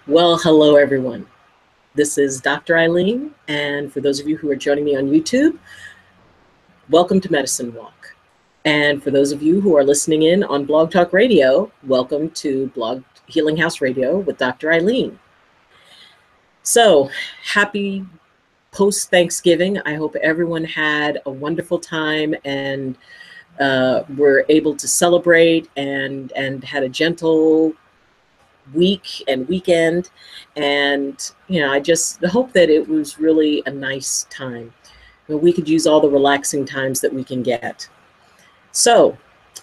Well, hello everyone. This is Dr. Eileen, and for those of you who are joining me on YouTube, welcome to Medicine Walk. And for those of you who are listening in on Blog Talk Radio, welcome to Blog Healing House Radio with Dr. Eileen. So, happy post-Thanksgiving. I hope everyone had a wonderful time and were able to celebrate and had a gentle week and weekend. And I just hope that it was really a nice time. We could use all the relaxing times that we can get. So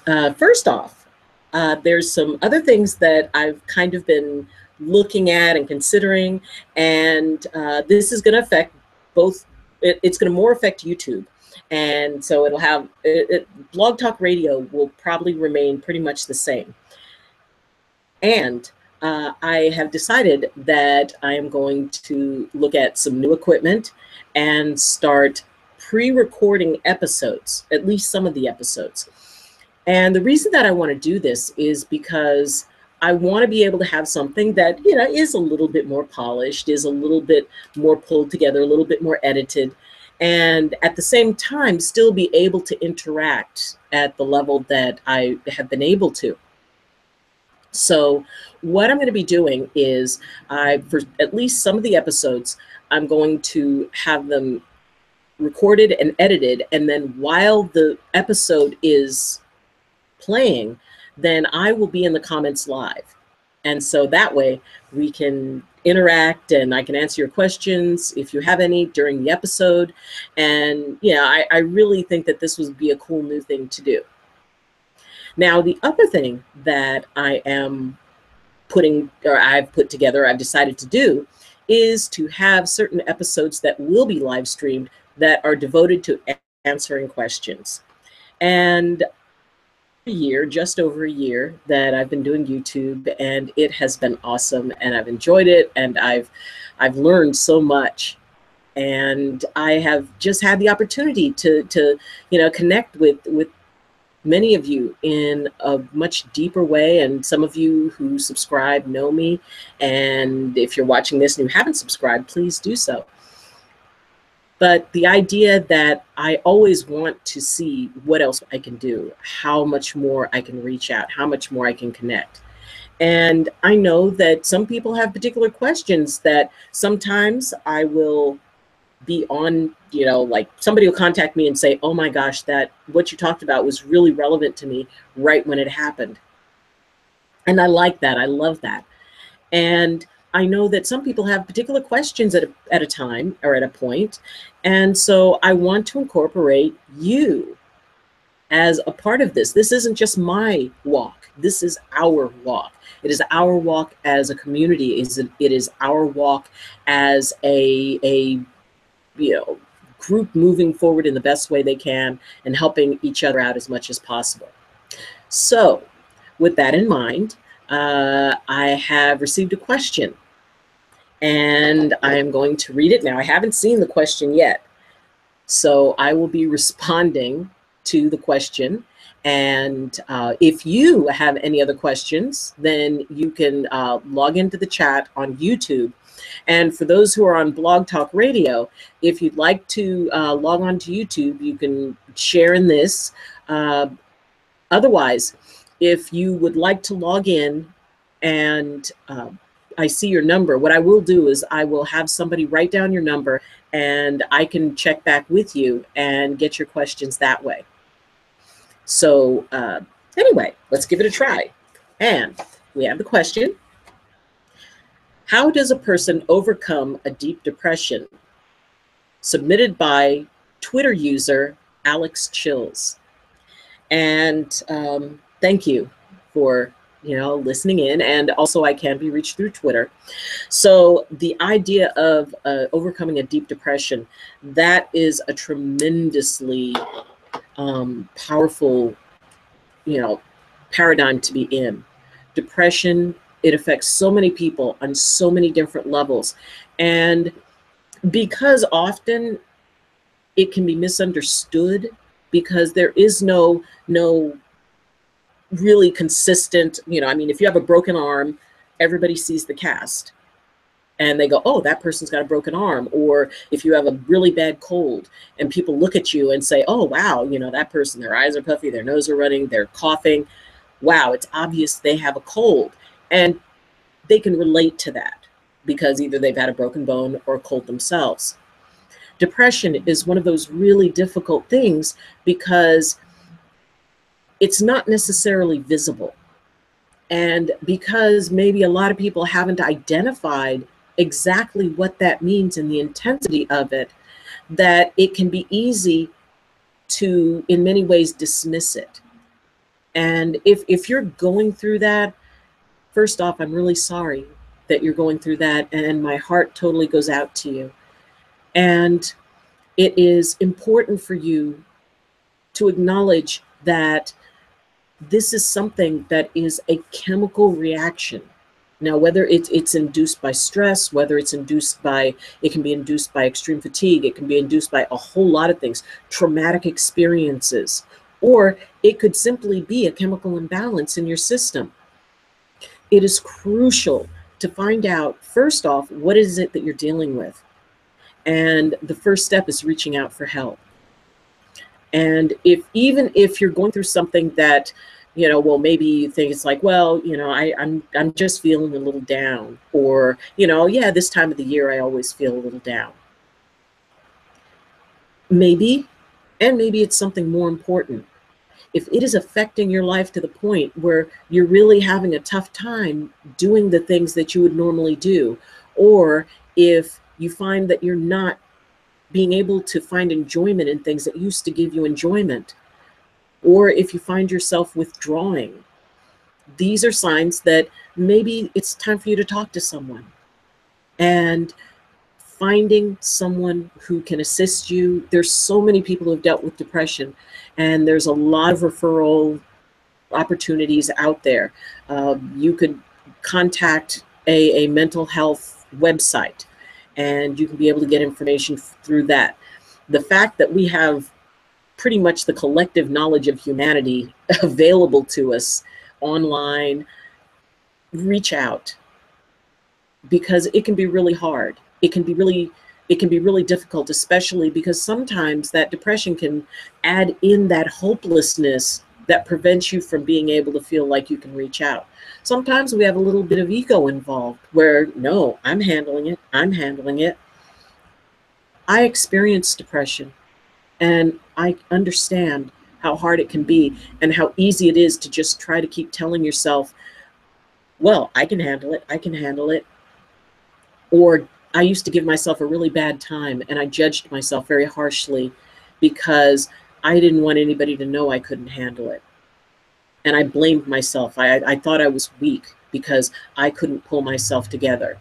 first off, there's some other things that I've kind of been looking at and considering, and this is going to affect both. It's going to more affect YouTube, and so it'll have Blog Talk Radio will probably remain pretty much the same. And I have decided that I am going to look at some new equipment and start pre-recording episodes, at least some of the episodes. And the reason that I want to do this is because I want to be able to have something that, is a little bit more polished, is a little bit more pulled together, a little bit more edited, and at the same time still be able to interact at the level that I have been able to. So what I'm going to be doing is for at least some of the episodes, I'm going to have them recorded and edited. And then while the episode is playing, then I will be in the comments live. And so that way we can interact and I can answer your questions if you have any during the episode. And I really think that this would be a cool new thing to do. Now, the other thing that I've put together, I've decided to do, is to have certain episodes that will be live streamed that are devoted to answering questions. And just over a year that I've been doing YouTube, and it has been awesome, and I've enjoyed it, and I've learned so much. And I have just had the opportunity to connect with many of you in a much deeper way, and some of you who subscribe know me. And if you're watching this and you haven't subscribed, please do so. But the idea that I always want to see what else I can do, how much more I can reach out, how much more I can connect. And I know that some people have particular questions that sometimes I will be on, like somebody will contact me and say, oh my gosh, that what you talked about was really relevant to me right when it happened. And I like that. I love that. And I know that some people have particular questions at a time or at a point. And so I want to incorporate you as a part of this. This isn't just my walk. This is our walk. It is our walk as a community. It is our walk as a group moving forward in the best way they can and helping each other out as much as possible. So with that in mind, I have received a question and I am going to read it now. I haven't seen the question yet, so I will be responding to the question. And if you have any other questions, then you can log into the chat on YouTube. And for those who are on Blog Talk Radio, if you'd like to log on to YouTube, you can share in this. Otherwise, if you would like to log in and I see your number, what I will do is I will have somebody write down your number and I can check back with you and get your questions that way. So anyway, let's give it a try. And we have the question. How does a person overcome a deep depression? Submitted by Twitter user Alex Chills. And thank you for listening in. And also I can be reached through Twitter. So the idea of overcoming a deep depression, that is a tremendously powerful paradigm to be in. Depression, it affects so many people on so many different levels. And because often it can be misunderstood, because there is no really consistent, if you have a broken arm, everybody sees the cast. and they go, oh, that person's got a broken arm. Or if you have a really bad cold and people look at you and say, oh, wow, that person, their eyes are puffy, their nose are running, they're coughing. Wow, it's obvious they have a cold. And they can relate to that because either they've had a broken bone or a cold themselves. Depression is one of those really difficult things because it's not necessarily visible. And because maybe a lot of people haven't identified exactly what that means and the intensity of it, that it can be easy to, in many ways, dismiss it. And if you're going through that, first off, I'm really sorry that you're going through that, and my heart totally goes out to you. And it is important for you to acknowledge that this is something that is a chemical reaction. Now, whether it's induced by stress, whether it can be induced by extreme fatigue, it can be induced by a whole lot of things, traumatic experiences, or it could simply be a chemical imbalance in your system. It is crucial to find out, first off, what is it that you're dealing with? And the first step is reaching out for help. And even if you're going through something that, well, maybe you think it's like, well, I'm just feeling a little down, or, yeah, this time of the year, I always feel a little down. Maybe it's something more important. If it is affecting your life to the point where you're really having a tough time doing the things that you would normally do, or if you find that you're not being able to find enjoyment in things that used to give you enjoyment, or if you find yourself withdrawing, these are signs that maybe it's time for you to talk to someone. And finding someone who can assist you. There's so many people who have dealt with depression, and there's a lot of referral opportunities out there. You could contact a mental health website, and you can be able to get information through that. The fact that we have pretty much the collective knowledge of humanity available to us online, reach out, because it can be really hard. It can be really difficult, especially because sometimes that depression can add in that hopelessness that prevents you from being able to feel like you can reach out. Sometimes we have a little bit of ego involved where, no, I'm handling it. I experienced depression, and I understand how hard it can be and how easy it is to just try to keep telling yourself, well, I can handle it. Or I used to give myself a really bad time, and I judged myself very harshly because I didn't want anybody to know I couldn't handle it. And I blamed myself. I thought I was weak because I couldn't pull myself together.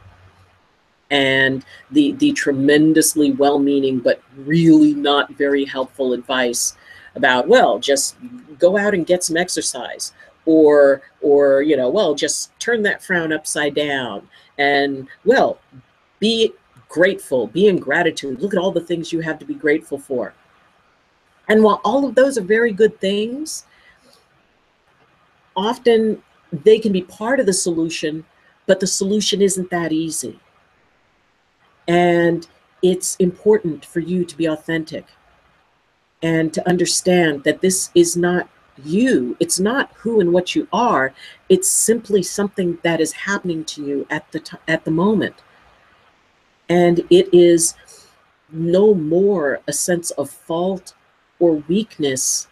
And the tremendously well-meaning but really not very helpful advice about, well, just go out and get some exercise, or well, just turn that frown upside down, and, well, be grateful, be in gratitude. Look at all the things you have to be grateful for. And while all of those are very good things, often they can be part of the solution, but the solution isn't that easy. And it's important for you to be authentic and to understand that this is not you. It's not who and what you are. It's simply something that is happening to you at the moment. And it is no more a sense of fault or weakness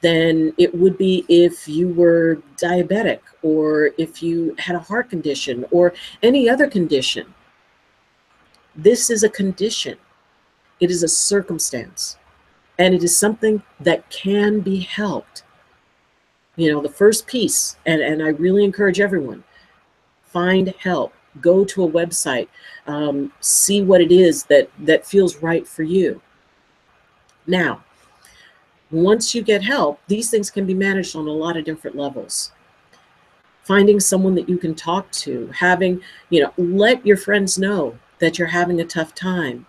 than it would be if you were diabetic, or if you had a heart condition, or any other condition. This is a condition. It is a circumstance. And it is something that can be helped. The first piece, and I really encourage everyone, find help. Go to a website, see what it is that feels right for you. Now, once you get help, these things can be managed on a lot of different levels. Finding someone that you can talk to, let your friends know that you're having a tough time.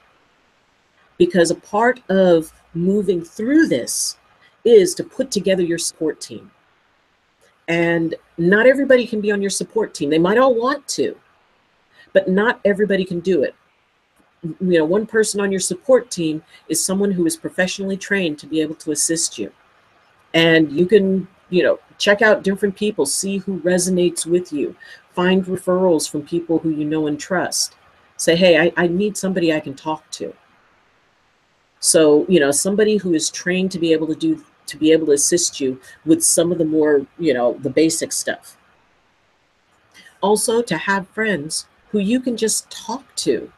Because a part of moving through this is to put together your support team. And not everybody can be on your support team. They might all want to, but not everybody can do it. You know, one person on your support team is someone who is professionally trained to be able to assist you. And you can, you know, check out different people, see who resonates with you, find referrals from people who you know and trust. Say, hey, I need somebody I can talk to. So, you know, somebody who is trained to be able to assist you with some of the more, you know, the basic stuff. Also, to have friends who you can just talk to,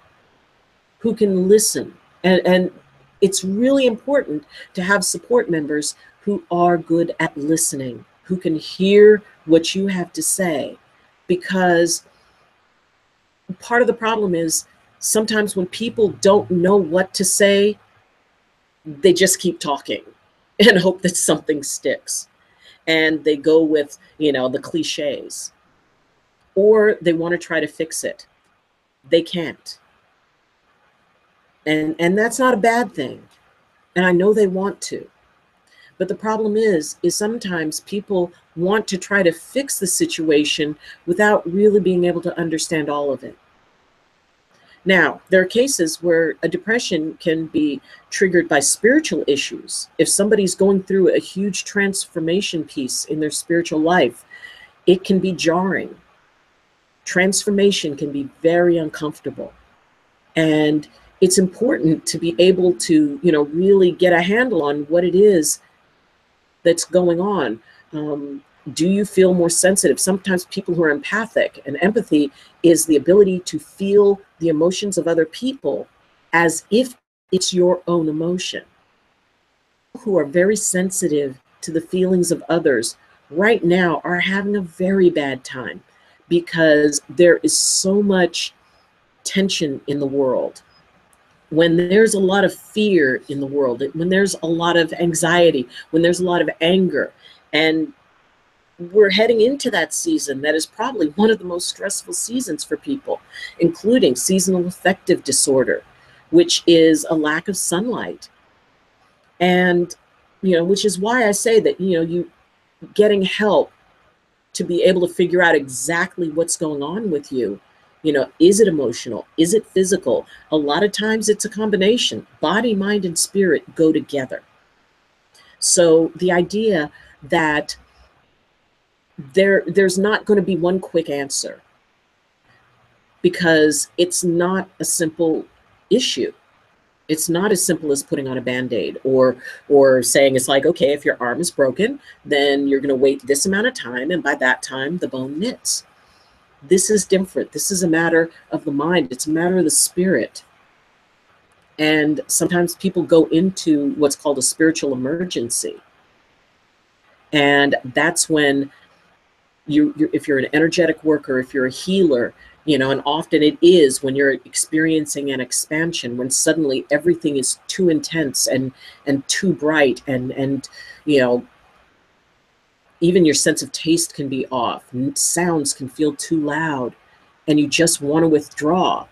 who can listen. And it's really important to have support members who are good at listening, who can hear what you have to say. Because part of the problem is sometimes when people don't know what to say, they just keep talking and hope that something sticks. And they go with, you know, the cliches. Or they want to try to fix it. They can't. And that's not a bad thing. And I know they want to. But the problem is sometimes people want to try to fix the situation without really being able to understand all of it. Now, there are cases where a depression can be triggered by spiritual issues. If somebody's going through a huge transformation piece in their spiritual life, it can be jarring. Transformation can be very uncomfortable. And it's important to be able to, you know, really get a handle on what it is that's going on. Do you feel more sensitive? Sometimes people who are empathic, and empathy is the ability to feel the emotions of other people as if it's your own emotion. People who are very sensitive to the feelings of others right now are having a very bad time because there is so much tension in the world. When there's a lot of fear in the world, when there's a lot of anxiety, when there's a lot of anger, and we're heading into that season that is probably one of the most stressful seasons for people, including seasonal affective disorder, which is a lack of sunlight. And, you know, which is why I say that, you know, you getting help to be able to figure out exactly what's going on with you. You know, is it emotional? Is it physical? A lot of times it's a combination. Body, mind, and spirit go together. So the idea that there's not going to be one quick answer, because it's not a simple issue. It's not as simple as putting on a Band-Aid or saying it's like, okay, if your arm is broken, then you're going to wait this amount of time, and by that time the bone knits. This is different. This is a matter of the mind. It's a matter of the spirit. And sometimes people go into what's called a spiritual emergency. And that's when if you're an energetic worker, if you're a healer, you know, and often it is when you're experiencing an expansion, when suddenly everything is too intense and too bright, and you know, even your sense of taste can be off. Sounds can feel too loud, and you just want to withdraw.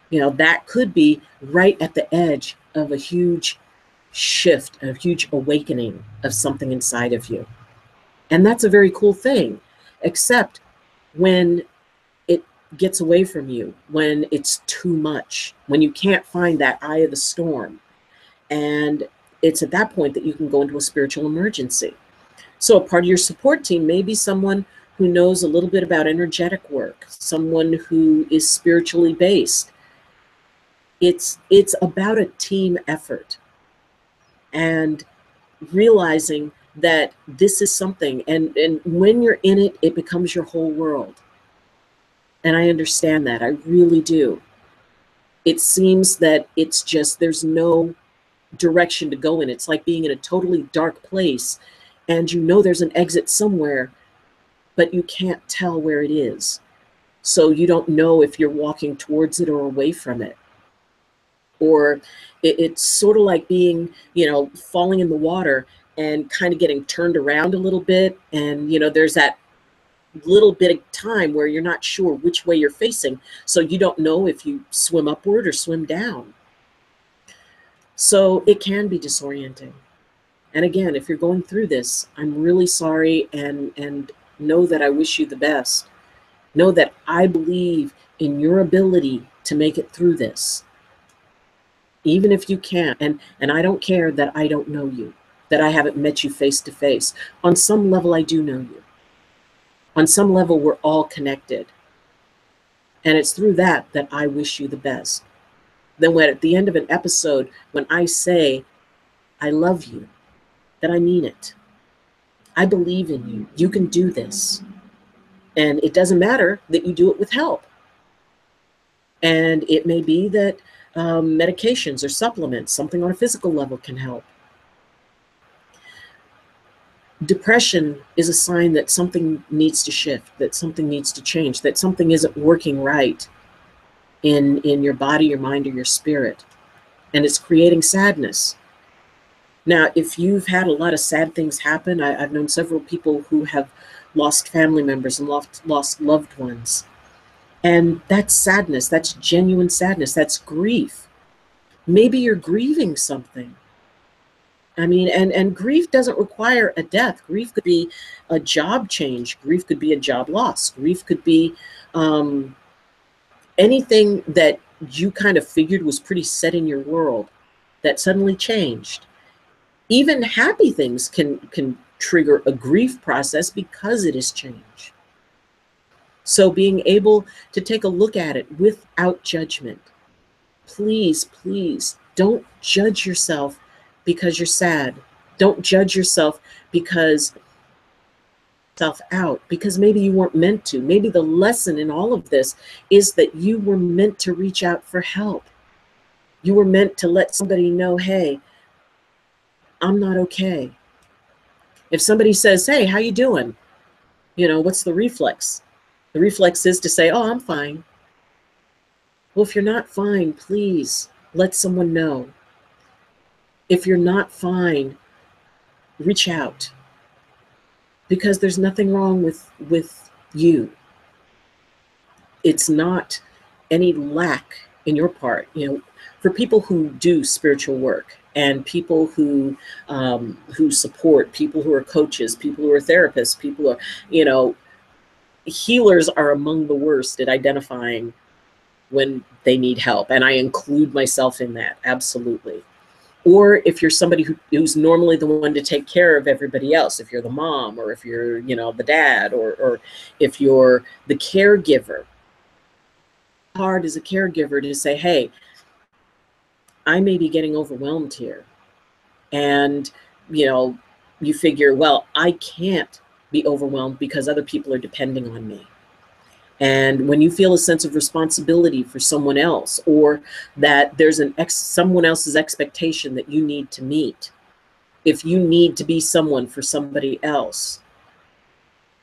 You know, that could be right at the edge of a huge shift, a huge awakening of something inside of you. And that's a very cool thing, except when it gets away from you, when it's too much, when you can't find that eye of the storm. And it's at that point that you can go into a spiritual emergency. So a part of your support team may be someone who knows a little bit about energetic work, someone who is spiritually based. It's about a team effort, and realizing that this is something, and when you're in it, it becomes your whole world. And I understand that. I really do. It seems that it's just, there's no direction to go in. It's like being in a totally dark place, and you know there's an exit somewhere, but you can't tell where it is. So you don't know if you're walking towards it or away from it. Or it's sort of like being, you know, falling in the water and kind of getting turned around a little bit. And, you know, there's that little bit of time where you're not sure which way you're facing. So you don't know if you swim upward or swim down. So it can be disorienting. And again, if you're going through this, I'm really sorry, and know that I wish you the best. Know that I believe in your ability to make it through this, even if you can't. And I don't care that I don't know you, that I haven't met you face to face. On some level, I do know you. On some level, we're all connected. And it's through that I wish you the best. Then when at the end of an episode, when I say, I love you, that I mean it. I believe in you. You can do this. And it doesn't matter that you do it with help. And it may be that medications or supplements, something on a physical level can help. Depression is a sign that something needs to shift, that something needs to change, that something isn't working right in your body, your mind, or your spirit. And it's creating sadness. Now, if you've had a lot of sad things happen, I've known several people who have lost family members and lost loved ones. And that's sadness. That's genuine sadness. That's grief. Maybe you're grieving something. I mean, and grief doesn't require a death. Grief could be a job change. Grief could be a job loss. Grief could be anything that you kind of figured was pretty set in your world that suddenly changed. Even happy things can trigger a grief process because it is change. So being able to take a look at it without judgment. Please, please don't judge yourself because you're sad. Don't judge yourself because because maybe you weren't meant to. Maybe the lesson in all of this is that you were meant to reach out for help. You were meant to let somebody know, hey, I'm not okay. If somebody says, hey, how you doing? You know, what's the reflex? The reflex is to say, oh, I'm fine. Well, if you're not fine, please let someone know. If you're not fine, reach out. Because there's nothing wrong with you. It's not any lack in your part. You know, for people who do spiritual work and people who support, people who are coaches, people who are therapists, people who are, you know, healers are among the worst at identifying when they need help. And I include myself in that, absolutely. Or if you're somebody who's normally the one to take care of everybody else, if you're the mom, or if you're, you know, the dad, or if you're the caregiver. Hard as a caregiver to say, hey, I may be getting overwhelmed here. And, you know, you figure, well, I can't be overwhelmed because other people are depending on me. And when you feel a sense of responsibility for someone else, or that there's someone else's expectation that you need to meet, if you need to be someone for somebody else.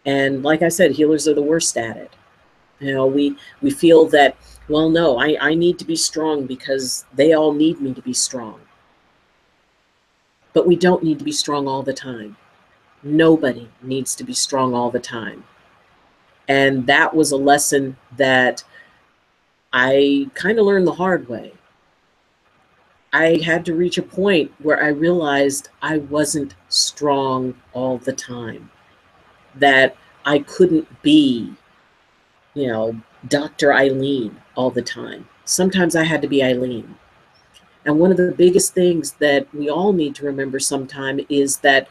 And like I said, healers are the worst at it. You know, we feel that, well, no, I need to be strong because they all need me to be strong. But we don't need to be strong all the time. Nobody needs to be strong all the time. And that was a lesson that I kind of learned the hard way. I had to reach a point where I realized I wasn't strong all the time, that I couldn't be, you know, Dr. Eileen all the time. Sometimes I had to be Eileen. And one of the biggest things that we all need to remember sometime is that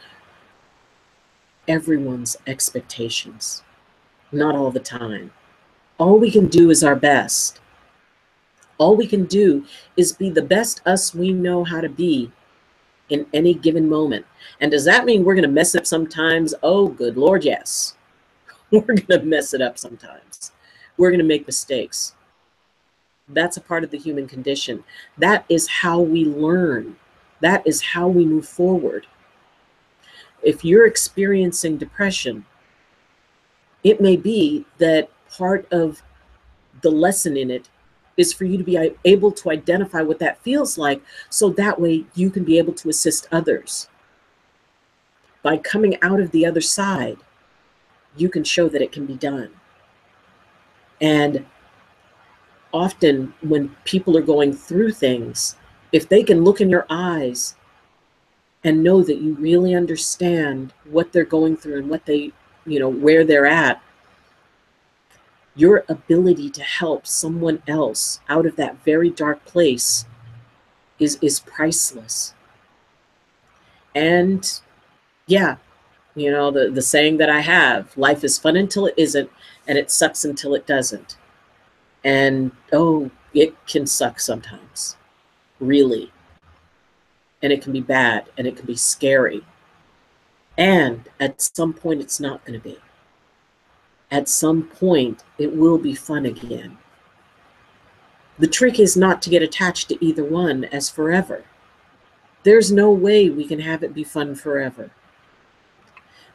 everyone's expectations, not all the time. All we can do is our best. All we can do is be the best us we know how to be in any given moment. And does that mean we're going to mess up sometimes? Oh, good Lord, yes. We're going to mess it up sometimes. We're going to make mistakes. That's a part of the human condition. That is how we learn. That is how we move forward. If you're experiencing depression, it may be that part of the lesson in it is for you to be able to identify what that feels like, so that way you can be able to assist others. By coming out of the other side, you can show that it can be done. And often when people are going through things, if they can look in your eyes and know that you really understand what they're going through and what they, you know, where they're at, Your ability to help someone else out of that very dark place is priceless. And yeah, you know, the saying that I have, life is fun until it isn't, and it sucks until it doesn't. And oh, it can suck sometimes, really. And it can be bad, and it can be scary. And at some point, it's not going to be. At some point, it will be fun again. The trick is not to get attached to either one as forever. There's no way we can have it be fun forever.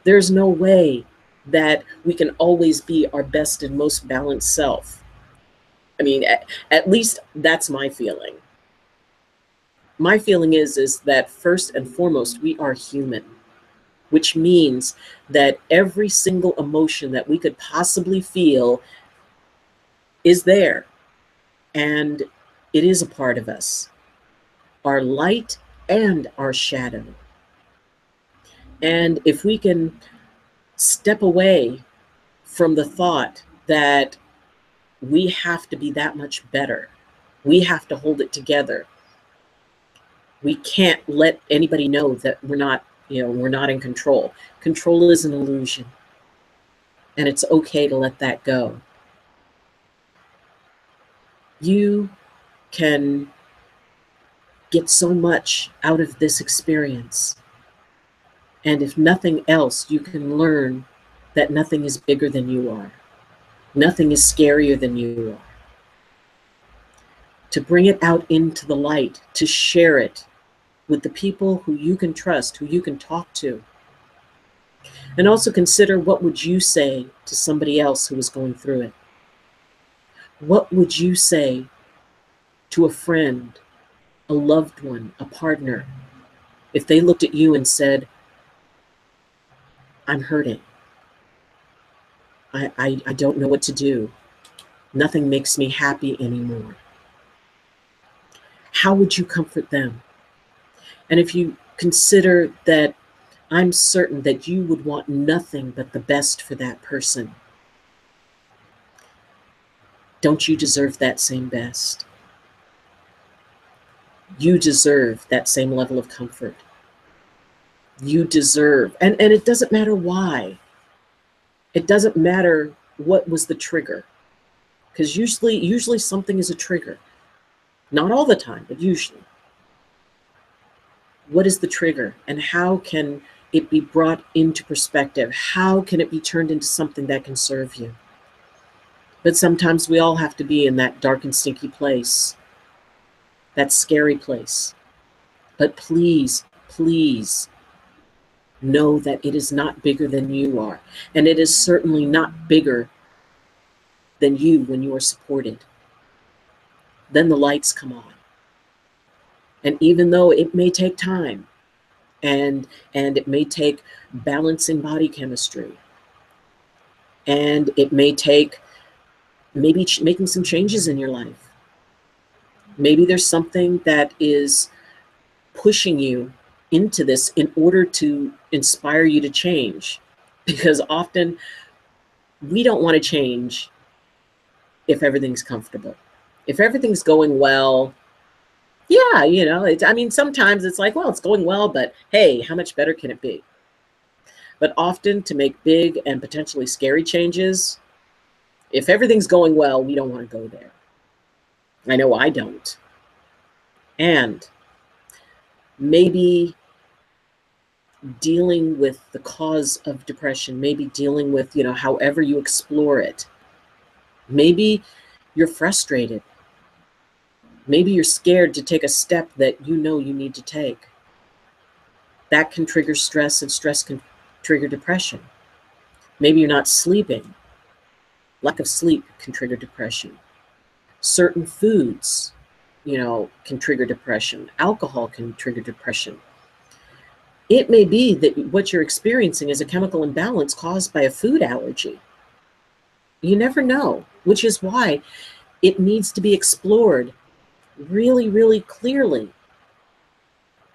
There's no way that we can always be our best and most balanced self. I mean, at least that's my feeling. My feeling is that first and foremost, we are human, which means that every single emotion that we could possibly feel is there, and it is a part of us, our light and our shadow. And if we can step away from the thought that we have to be that much better, we have to hold it together, we can't let anybody know that we're not, we're not in control. Control is an illusion, and it's okay to let that go. You can get so much out of this experience. And if nothing else, you can learn that nothing is bigger than you are. Nothing is scarier than you are. To bring it out into the light, to share it with the people who you can trust, who you can talk to. And also consider, what would you say to somebody else who is going through it? What would you say to a friend, a loved one, a partner, if they looked at you and said, I'm hurting. I don't know what to do. Nothing makes me happy anymore. How would you comfort them? And if you consider that, I'm certain that you would want nothing but the best for that person. Don't you deserve that same best? You deserve that same level of comfort. You deserve, and it doesn't matter why. It doesn't matter what was the trigger, because usually something is a trigger. Not all the time, but usually. What is the trigger, and how can it be brought into perspective? How can it be turned into something that can serve you? But sometimes we all have to be in that dark and stinky place, that scary place. But please, please know that it is not bigger than you are. And it is certainly not bigger than you when you are supported. Then the lights come on. And even though it may take time, and it may take balancing body chemistry, and it may take maybe making some changes in your life. Maybe there's something that is pushing you into this in order to inspire you to change. Because often we don't want to change if everything's comfortable. If everything's going well, yeah, I mean, sometimes it's like, well, it's going well, but hey, how much better can it be? But often, to make big and potentially scary changes, if everything's going well, we don't want to go there. I know I don't. And maybe dealing with the cause of depression, maybe dealing with, however you explore it. Maybe you're frustrated. Maybe you're scared to take a step that you need to take. That can trigger stress, and stress can trigger depression. Maybe you're not sleeping. Lack of sleep can trigger depression. Certain foods, can trigger depression. Alcohol can trigger depression. It may be that what you're experiencing is a chemical imbalance caused by a food allergy. You never know, which is why it needs to be explored really, really clearly.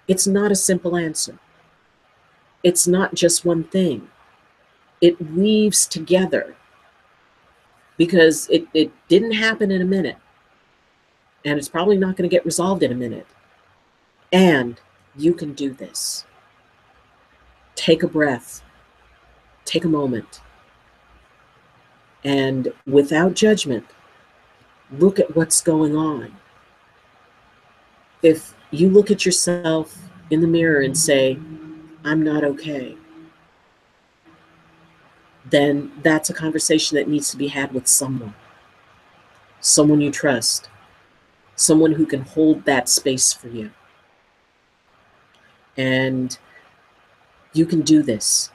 It's not a simple answer. It's not just one thing. It weaves together. because it didn't happen in a minute, and it's probably not going to get resolved in a minute. And you can do this. Take a breath, take a moment, and without judgment, look at what's going on. If you look at yourself in the mirror and say, I'm not okay, then that's a conversation that needs to be had with someone you trust, someone who can hold that space for you. And you can do this.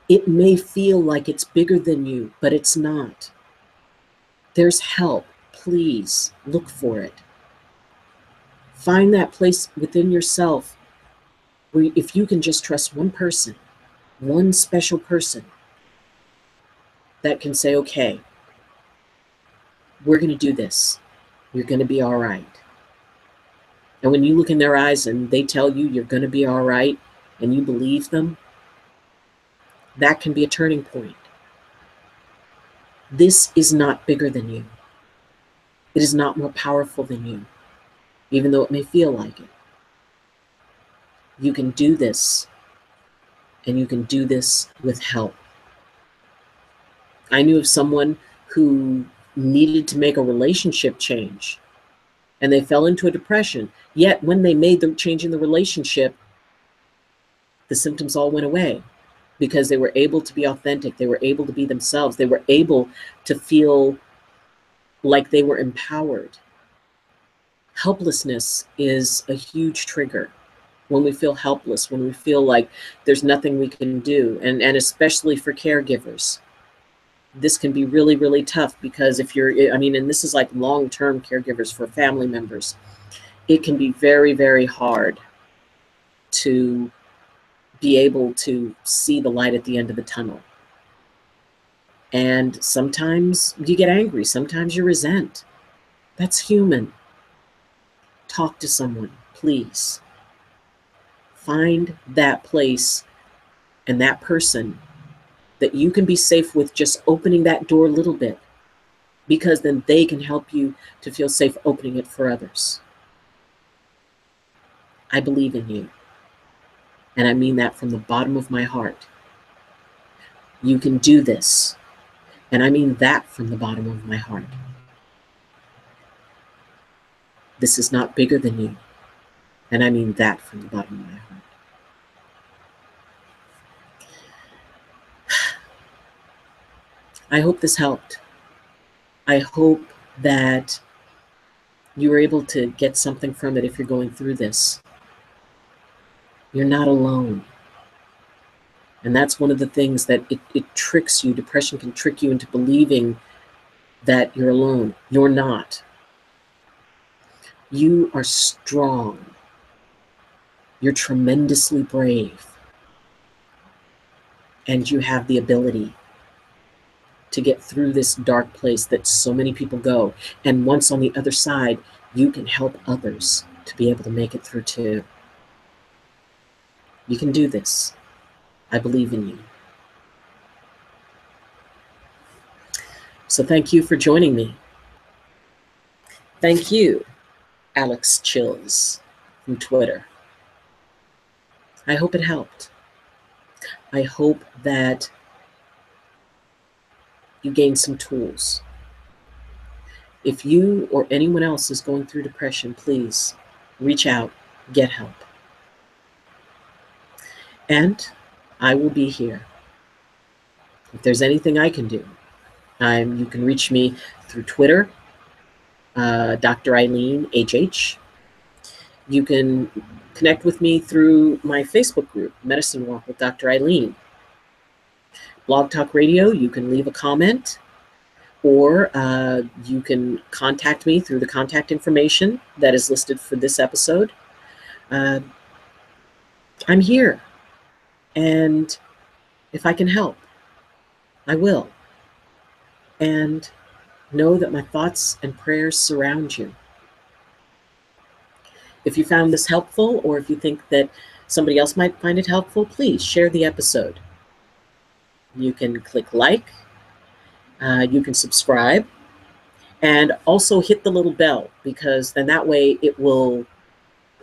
It may feel like it's bigger than you, but it's not. There's help. Please look for it. Find that place within yourself where if you can just trust one person, one special person that can say, okay, we're going to do this. You're going to be all right. And when you look in their eyes and they tell you you're going to be all right and you believe them, that can be a turning point. This is not bigger than you. It is not more powerful than you, even though it may feel like it. You can do this, and you can do this with help. I knew of someone who needed to make a relationship change, and they fell into a depression. Yet when they made the change in the relationship, the symptoms all went away because they were able to be authentic. They were able to be themselves. They were able to feel like they were empowered. Helplessness is a huge trigger. When we feel helpless, when we feel like there's nothing we can do, and especially for caregivers, this can be really, really tough because if you're, and this is like long-term caregivers for family members, it can be very, very hard to be able to see the light at the end of the tunnel. And sometimes you get angry, sometimes you resent. That's human. Talk to someone, please. Find that place and that person that you can be safe with, just opening that door a little bit, because then they can help you to feel safe opening it for others. I believe in you. And I mean that from the bottom of my heart. You can do this. And I mean that from the bottom of my heart. This is not bigger than you. And I mean that from the bottom of my heart. I hope this helped. I hope that you were able to get something from it if you're going through this. You're not alone. And that's one of the things that it tricks you. Depression can trick you into believing that you're alone. You're not. You are strong. You're tremendously brave. And you have the ability to get through this dark place that so many people go. And once on the other side, you can help others to be able to make it through too. You can do this. I believe in you. So thank you for joining me. Thank you, Alex Chills from Twitter. I hope it helped. I hope that you gained some tools. If you or anyone else is going through depression, please reach out, get help. And I will be here. If there's anything I can do, you can reach me through Twitter, Dr. Eileen HH. You can connect with me through my Facebook group, Medicine Walk with Dr. Eileen. Blog Talk Radio, you can leave a comment, or you can contact me through the contact information that is listed for this episode. I'm here, and if I can help, I will. And know that my thoughts and prayers surround you. If you found this helpful, or if you think that somebody else might find it helpful, please share the episode. You can click like, You can subscribe and also hit the little bell, because then that way it will,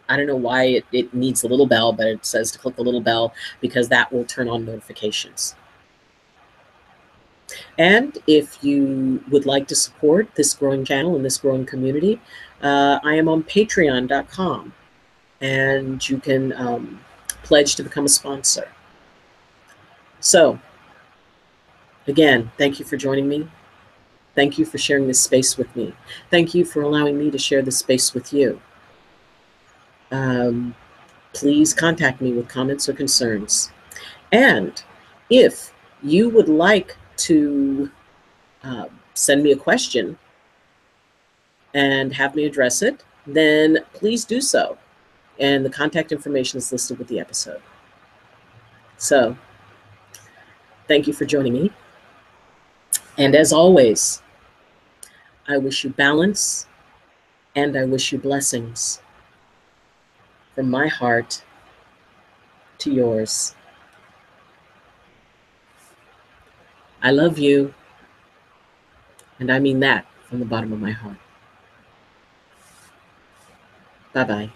I don't know why it needs the little bell, but it says to click the little bell because that will turn on notifications. And if you would like to support this growing channel and this growing community, I am on patreon.com, and you can pledge to become a sponsor. So, again, thank you for joining me. Thank you for sharing this space with me. Thank you for allowing me to share this space with you. Please contact me with comments or concerns. And if you would like to send me a question and have me address it, then please do so. And the contact information is listed with the episode. So, thank you for joining me. And as always, I wish you balance and I wish you blessings from my heart to yours. I love you, and I mean that from the bottom of my heart. Bye-bye.